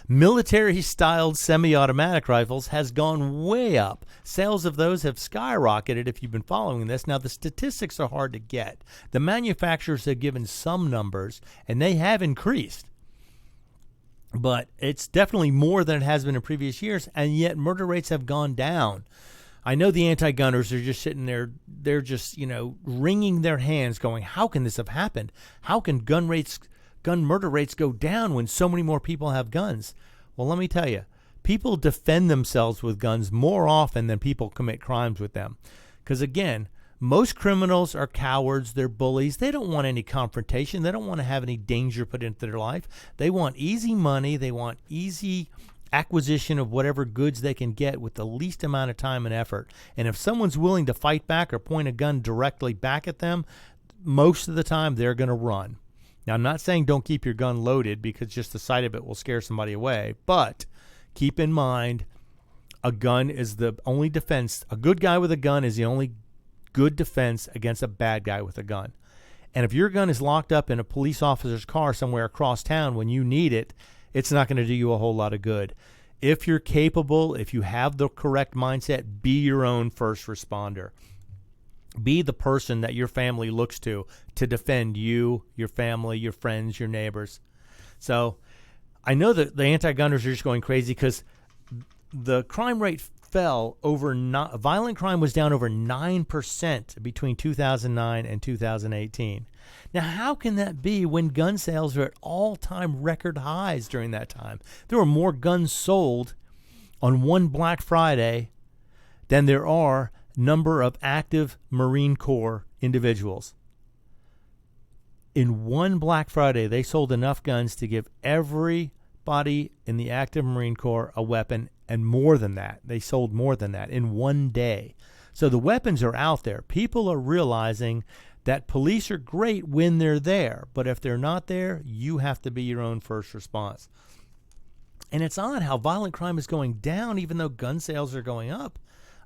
military-styled semi-automatic rifles, has gone way up. Sales of those have skyrocketed if you've been following this. Now, the statistics are hard to get. The manufacturers have given some numbers, and they have increased. But it's definitely more than it has been in previous years, and yet murder rates have gone down. I know the anti-gunners are just sitting there, they're just, wringing their hands going, how can this have happened? How can gun murder rates go down when so many more people have guns? Well, let me tell you, people defend themselves with guns more often than people commit crimes with them. Because again, most criminals are cowards, they're bullies, they don't want any confrontation, they don't want to have any danger put into their life. They want easy money, they want easy acquisition of whatever goods they can get with the least amount of time and effort. And if someone's willing to fight back or point a gun directly back at them, most of the time they're going to run. Now, I'm not saying don't keep your gun loaded because just the sight of it will scare somebody away, but keep in mind a gun is the only defense. A good guy with a gun is the only good defense against a bad guy with a gun. And if your gun is locked up in a police officer's car somewhere across town when you need it, it's not going to do you a whole lot of good. If you're capable, if you have the correct mindset, be your own first responder. Be the person that your family looks to defend you, your family, your friends, your neighbors. So I know that the anti-gunners are just going crazy because the crime rate fell over. Violent crime was down over 9% between 2009 and 2018. Now, how can that be when gun sales are at all-time record highs during that time? There were more guns sold on one Black Friday than there are number of active Marine Corps individuals. In one Black Friday, they sold enough guns to give everybody in the active Marine Corps a weapon, and more than that. They sold more than that in one day. So the weapons are out there. People are realizing that police are great when they're there, but if they're not there, you have to be your own first response. And it's odd how violent crime is going down even though gun sales are going up.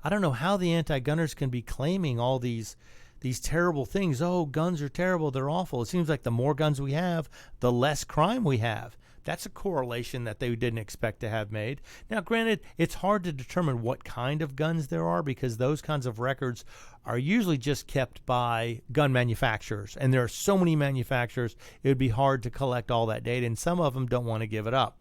I don't know how the anti-gunners can be claiming all these terrible things. Oh, guns are terrible, they're awful. It seems like the more guns we have, the less crime we have. That's a correlation that they didn't expect to have made. Now, granted, it's hard to determine what kind of guns there are because those kinds of records are usually just kept by gun manufacturers. And there are so many manufacturers, it would be hard to collect all that data. And some of them don't want to give it up.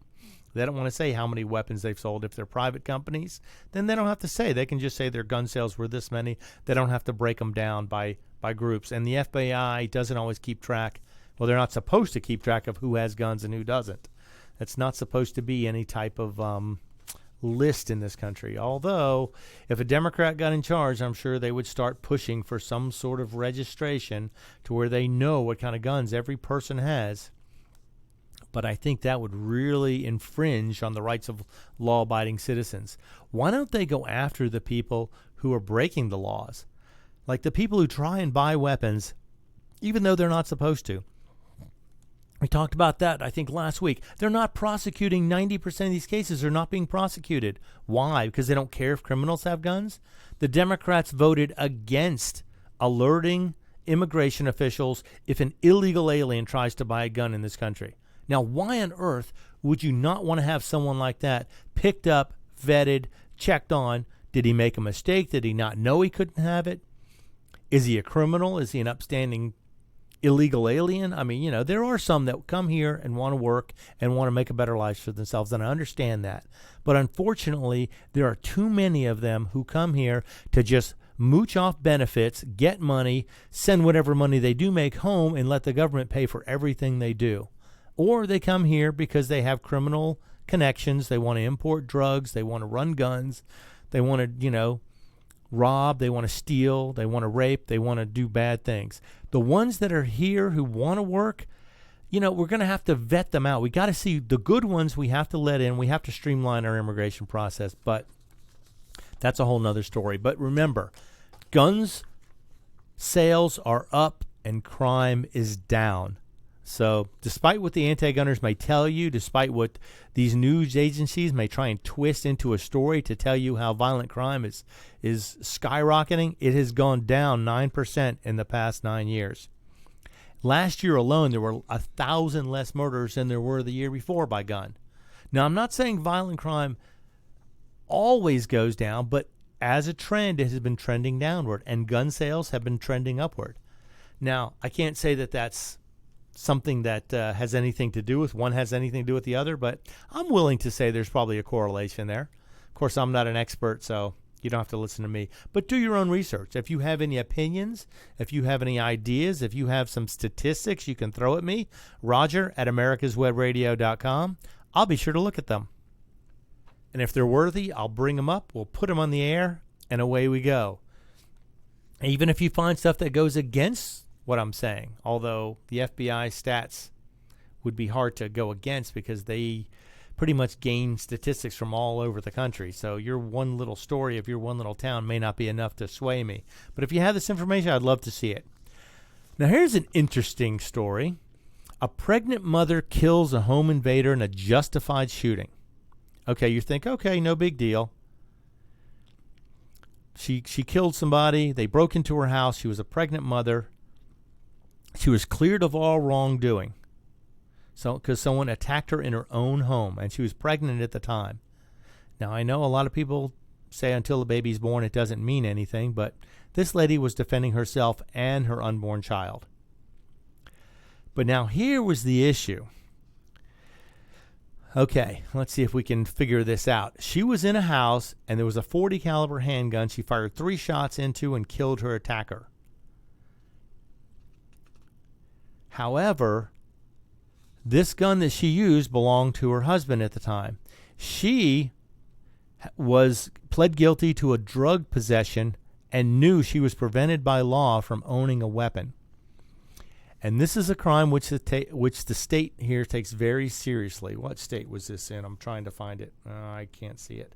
They don't want to say how many weapons they've sold. If they're private companies, then they don't have to say. They can just say their gun sales were this many. They don't have to break them down by groups. And the FBI doesn't always keep track. Well, they're not supposed to keep track of who has guns and who doesn't. It's not supposed to be any type of list in this country. Although, if a Democrat got in charge, I'm sure they would start pushing for some sort of registration to where they know what kind of guns every person has. But I think that would really infringe on the rights of law-abiding citizens. Why don't they go after the people who are breaking the laws? Like the people who try and buy weapons, even though they're not supposed to. We talked about that, I think, last week. They're not prosecuting 90% of these cases. Are not being prosecuted. Why? Because they don't care if criminals have guns? The Democrats voted against alerting immigration officials if an illegal alien tries to buy a gun in this country. Now, why on earth would you not want to have someone like that picked up, vetted, checked on? Did he make a mistake? Did he not know he couldn't have it? Is he a criminal? Is he an upstanding illegal alien? I mean, there are some that come here and want to work and want to make a better life for themselves, and I understand that. But unfortunately, there are too many of them who come here to just mooch off benefits, get money, send whatever money they do make home, and let the government pay for everything they do. Or they come here because they have criminal connections. They want to import drugs. They want to run guns. They want to, rob. They want to steal. They want to rape. They want to do bad things. The ones that are here who want to work, we're going to have to vet them out. We got to see the good ones we have to let in. We have to streamline our immigration process. But that's a whole nother story. But remember, guns sales are up and crime is down. So despite what the anti-gunners may tell you, despite what these news agencies may try and twist into a story to tell you how violent crime is skyrocketing, it has gone down 9% in the past 9 years. Last year alone, there were 1,000 less murders than there were the year before by gun. Now, I'm not saying violent crime always goes down, but as a trend, it has been trending downward, and gun sales have been trending upward. Now, I can't say that that's something that has anything to do with one, has anything to do with the other, but I'm willing to say there's probably a correlation there. Of course, I'm not an expert, so you don't have to listen to me. But do your own research. If you have any opinions, if you have any ideas, if you have some statistics you can throw at me, Roger@americaswebradio.com. I'll be sure to look at them. And if they're worthy, I'll bring them up, we'll put them on the air, and away we go. Even if you find stuff that goes against what I'm saying, although the FBI stats would be hard to go against because they pretty much gain statistics from all over the country. So your one little story of your one little town may not be enough to sway me. But if you have this information, I'd love to see it. Now here's an interesting story. A pregnant mother kills a home invader in a justified shooting. Okay, you think, okay, no big deal. She killed somebody. They broke into her house. She was a pregnant mother. She was cleared of all wrongdoing, because someone attacked her in her own home, and she was pregnant at the time. Now, I know a lot of people say until the baby's born it doesn't mean anything, but this lady was defending herself and her unborn child. But now here was the issue. Okay, let's see if we can figure this out. She was in a house, and there was a .40 caliber handgun she fired 3 shots into and killed her attacker. However, this gun that she used belonged to her husband at the time. She pled guilty to a drug possession and knew she was prevented by law from owning a weapon. And this is a crime which the state here takes very seriously. What state was this in? I'm trying to find it. I can't see it.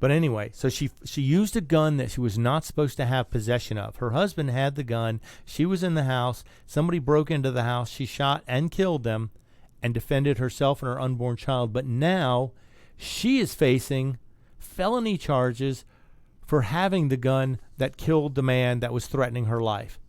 But anyway, so she used a gun that she was not supposed to have possession of. Her husband had the gun. She was in the house. Somebody broke into the house. She shot and killed them and defended herself and her unborn child. But now she is facing felony charges for having the gun that killed the man that was threatening her life.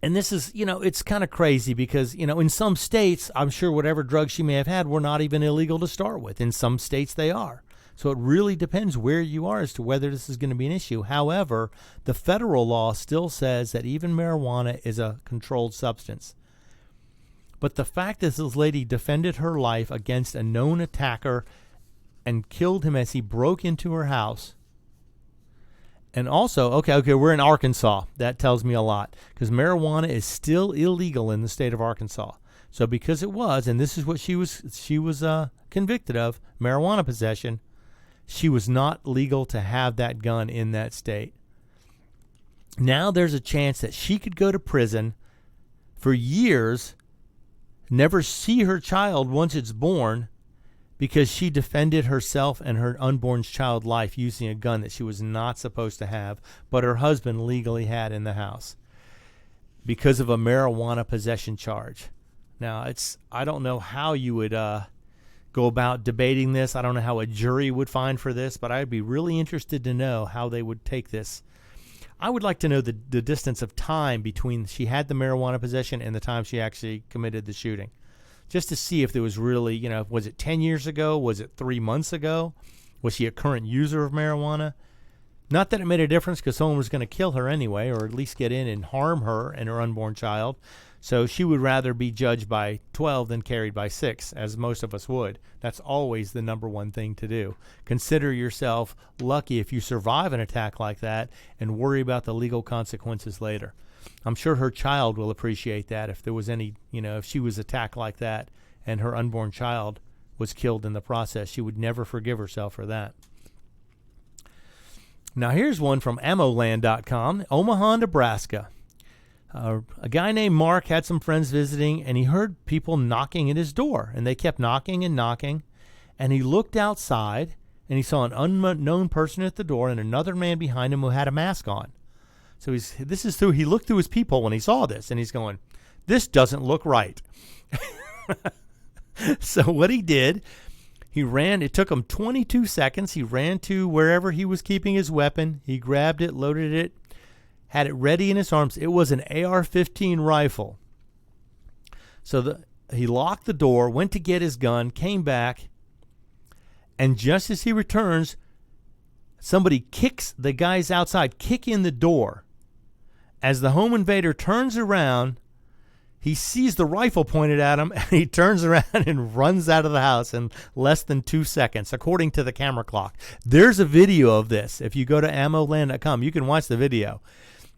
And this is, it's kind of crazy because, in some states, I'm sure whatever drugs she may have had were not even illegal to start with. In some states, they are. So it really depends where you are as to whether this is going to be an issue. However, the federal law still says that even marijuana is a controlled substance. But the fact that this lady defended her life against a known attacker and killed him as he broke into her house. And also, okay, we're in Arkansas. That tells me a lot because marijuana is still illegal in the state of Arkansas. So because it was, and this is what she was convicted of, marijuana possession, she was not legal to have that gun in that state. Now there's a chance that she could go to prison for years, never see her child once it's born, because she defended herself and her unborn child's life using a gun that she was not supposed to have, but her husband legally had in the house because of a marijuana possession charge. Now, I don't know how you would go about debating this. I don't know how a jury would find for this, but I'd be really interested to know how they would take this. I would like to know the distance of time between she had the marijuana possession and the time she actually committed the shooting, just to see if there was really, was it 10 years ago? Was it 3 months ago? Was she a current user of marijuana? Not that it made a difference because someone was going to kill her anyway, or at least get in and harm her and her unborn child. So she would rather be judged by 12 than carried by 6, as most of us would. That's always the number one thing to do. Consider yourself lucky if you survive an attack like that and worry about the legal consequences later. I'm sure her child will appreciate that if there was any, if she was attacked like that and her unborn child was killed in the process. She would never forgive herself for that. Now here's one from ammoland.com, Omaha, Nebraska. A guy named Mark had some friends visiting, and he heard people knocking at his door, and they kept knocking and knocking, and he looked outside, and he saw an unknown person at the door and another man behind him who had a mask on. So he looked through his peephole when he saw this, and he's going, this doesn't look right. So what he did, he ran. It took him 22 seconds. He ran to wherever he was keeping his weapon. He grabbed it, loaded it, had it ready in his arms. It was an AR-15 rifle. So he locked the door, went to get his gun, came back, and just as he returns, somebody kicks the guys outside, kick in the door. As the home invader turns around, he sees the rifle pointed at him, and he turns around and runs out of the house in less than 2 seconds, according to the camera clock. There's a video of this. If you go to ammoland.com, you can watch the video.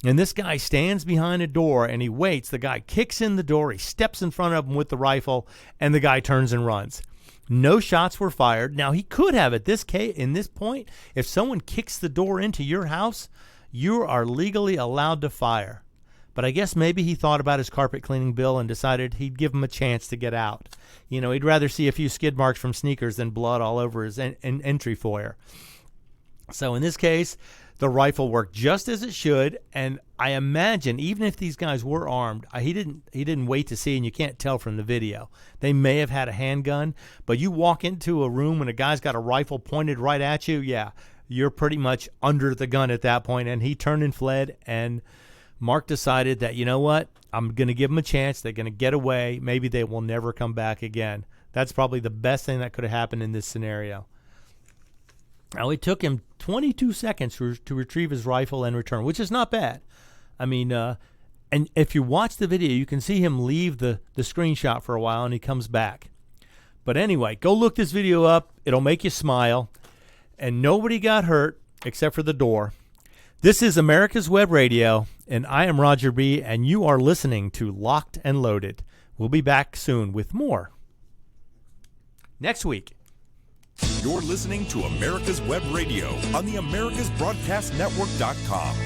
And this guy stands behind a door, and he waits. The guy kicks in the door. He steps in front of him with the rifle, and the guy turns and runs. No shots were fired. Now, he could have at this case, in this point, if someone kicks the door into your house, you are legally allowed to fire. But I guess maybe he thought about his carpet cleaning bill and decided he'd give him a chance to get out. He'd rather see a few skid marks from sneakers than blood all over his entry foyer. So in this case, the rifle worked just as it should, and I imagine even if these guys were armed, he didn't wait to see, and you can't tell from the video. They may have had a handgun, but you walk into a room when a guy's got a rifle pointed right at you, yeah, you're pretty much under the gun at that point. And he turned and fled, and Mark decided that, you know what, I'm going to give them a chance. They're going to get away. Maybe they will never come back again. That's probably the best thing that could have happened in this scenario. Now, it took him 22 seconds to retrieve his rifle and return, which is not bad. I mean, and if you watch the video, you can see him leave the screenshot for a while, and he comes back. But anyway, go look this video up. It'll make you smile. And nobody got hurt except for the door. This is America's Web Radio, and I am Roger B., and you are listening to Locked and Loaded. We'll be back soon with more next week. You're listening to America's Web Radio on the AmericasBroadcastNetwork.com.